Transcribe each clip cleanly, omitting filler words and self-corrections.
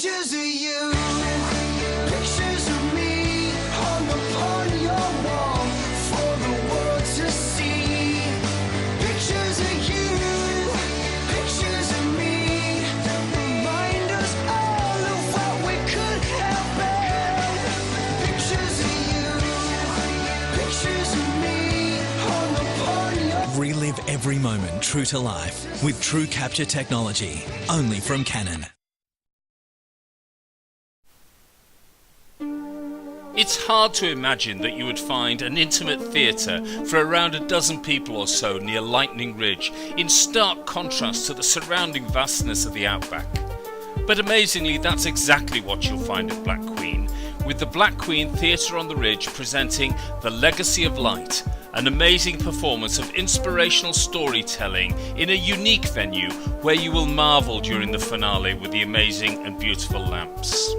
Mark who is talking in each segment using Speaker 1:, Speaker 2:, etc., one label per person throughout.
Speaker 1: Pictures of you, pictures of me, hung upon your wall for the world to see. Pictures of you, pictures of me, remind us all of what we could have been. Pictures of you, pictures of me, hung upon your...
Speaker 2: Relive every moment true to life with True Capture technology, only from Canon.
Speaker 3: It's hard to imagine that you would find an intimate theatre for around a dozen people or so near Lightning Ridge, in stark contrast to the surrounding vastness of the outback. But amazingly, that's exactly what you'll find at Black Queen, with the Black Queen Theatre on the Ridge presenting The Legacy of Light, an amazing performance of inspirational storytelling in a unique venue where you will marvel during the finale with the amazing and beautiful lamps.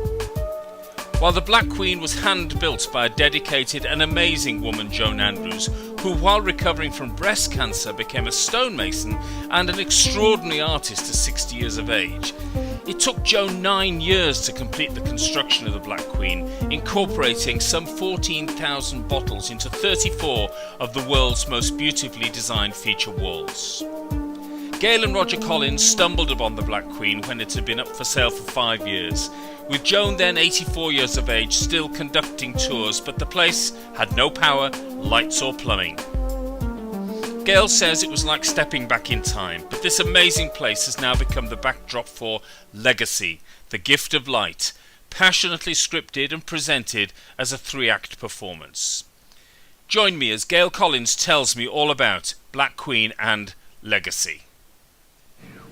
Speaker 3: While the Black Queen was hand-built by a dedicated and amazing woman, Joan Andrews, who while recovering from breast cancer became a stonemason and an extraordinary artist at 60 years of age, it took Joan 9 years to complete the construction of the Black Queen, incorporating some 14,000 bottles into 34 of the world's most beautifully designed feature walls. Gail and Roger Collins stumbled upon the Black Queen when it had been up for sale for 5 years, with Joan, then 84 years of age, still conducting tours, but the place had no power, lights or plumbing. Gail says it was like stepping back in time, but this amazing place has now become the backdrop for Legacy, the Gift of Light, passionately scripted and presented as a 3-act performance. Join me as Gail Collins tells me all about Black Queen and Legacy.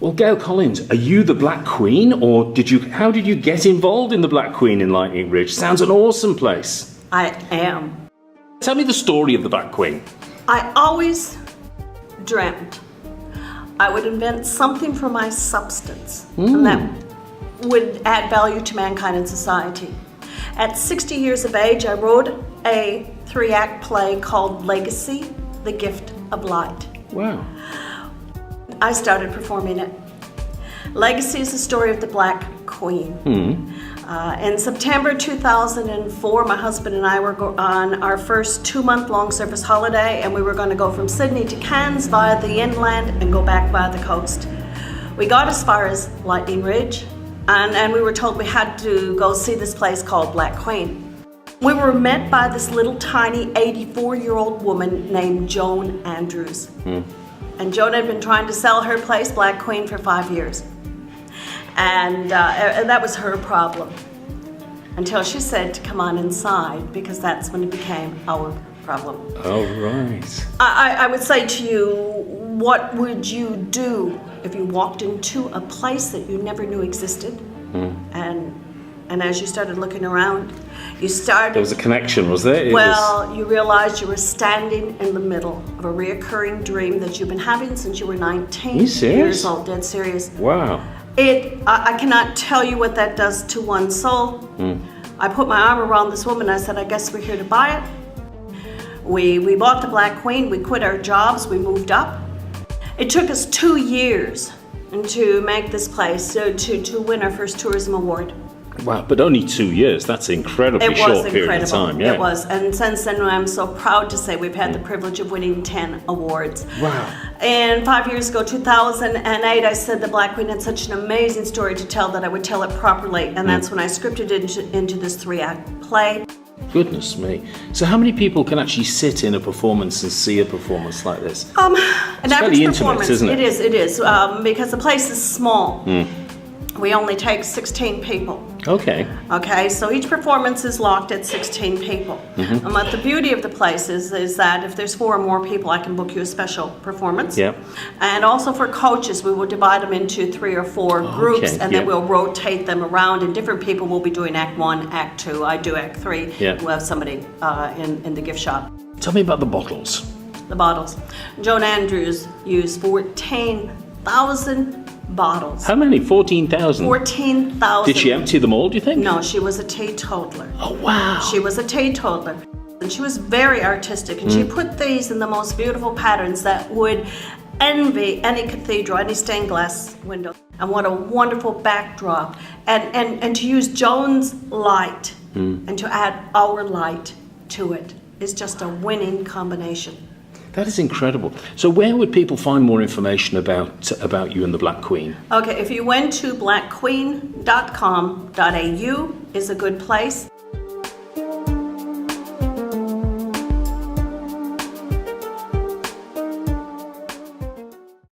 Speaker 4: Well, Gail Collins, are you the Black Queen, or how did you get involved in the Black Queen in Lightning Ridge? Sounds an awesome place.
Speaker 5: I am.
Speaker 4: Tell me the story of the Black Queen.
Speaker 5: I always dreamt I would invent something from my substance and that would add value to mankind and society. At 60 years of age, I wrote a 3-act play called Legacy, the Gift of Light.
Speaker 4: Wow.
Speaker 5: I started performing it. Legacy is the story of the Black Queen. In September 2004, my husband and I were on our first 2-month long service holiday, and we were going to go from Sydney to Cairns via the inland and go back via the coast. We got as far as Lightning Ridge, and we were told we had to go see this place called Black Queen. We were met by this little tiny 84-year-old woman named Joan Andrews. And Joan had been trying to sell her place, Black Queen, for 5 years. And that was her problem. Until she said to come on inside, because that's when it became our problem.
Speaker 4: Oh, right.
Speaker 5: I would say to you, what would you do if you walked into a place that you never knew existed? And as you started looking around, there
Speaker 4: was a connection, was there?
Speaker 5: You realized you were standing in the middle of a reoccurring dream that you've been having since you were 19 years old. Dead serious.
Speaker 4: Wow.
Speaker 5: I cannot tell you what that does to one's soul. I put my arm around this woman. I said, I guess we're here to buy it. We bought the Black Queen. We quit our jobs. We moved up. It took us 2 years to make this place, to win our first tourism award.
Speaker 4: Wow, but only 2 years. That's an incredibly short period of time. Yeah.
Speaker 5: It was. And since then, I'm so proud to say we've had the privilege of winning 10 awards.
Speaker 4: Wow.
Speaker 5: And 5 years ago, 2008, I said the Black Queen had such an amazing story to tell that I would tell it properly. And that's when I scripted it into this 3-act play.
Speaker 4: Goodness me. So how many people can actually sit in a performance and see a performance like this?
Speaker 5: An
Speaker 4: it's
Speaker 5: average
Speaker 4: fairly
Speaker 5: performance,
Speaker 4: intimate, isn't it?
Speaker 5: It is, because the place is small. We only take 16 people. Okay, so each performance is locked at 16 people. But the beauty of the place is that if there's 4 or more people, I can book you a special performance. And also for coaches, we will divide them into 3 or 4 groups, and then we'll rotate them around, and different people will be doing Act 1, Act 2. I do Act 3. We'll have somebody in the gift shop.
Speaker 4: Tell me about the bottles.
Speaker 5: The bottles. Joan Andrews used 14,000 bottles.
Speaker 4: How many? 14,000?
Speaker 5: 14,000.
Speaker 4: Did she empty them all, do you think?
Speaker 5: No, she was a teetotaler.
Speaker 4: Oh, wow.
Speaker 5: She was a teetotaler. And she was very artistic, and she put these in the most beautiful patterns that would envy any cathedral, any stained glass window. And what a wonderful backdrop. And to use Joan's light and to add our light to it is just a winning combination.
Speaker 4: That is incredible. So where would people find more information about you and the Black Queen?
Speaker 5: Okay, if you went to blackqueen.com.au is a good place.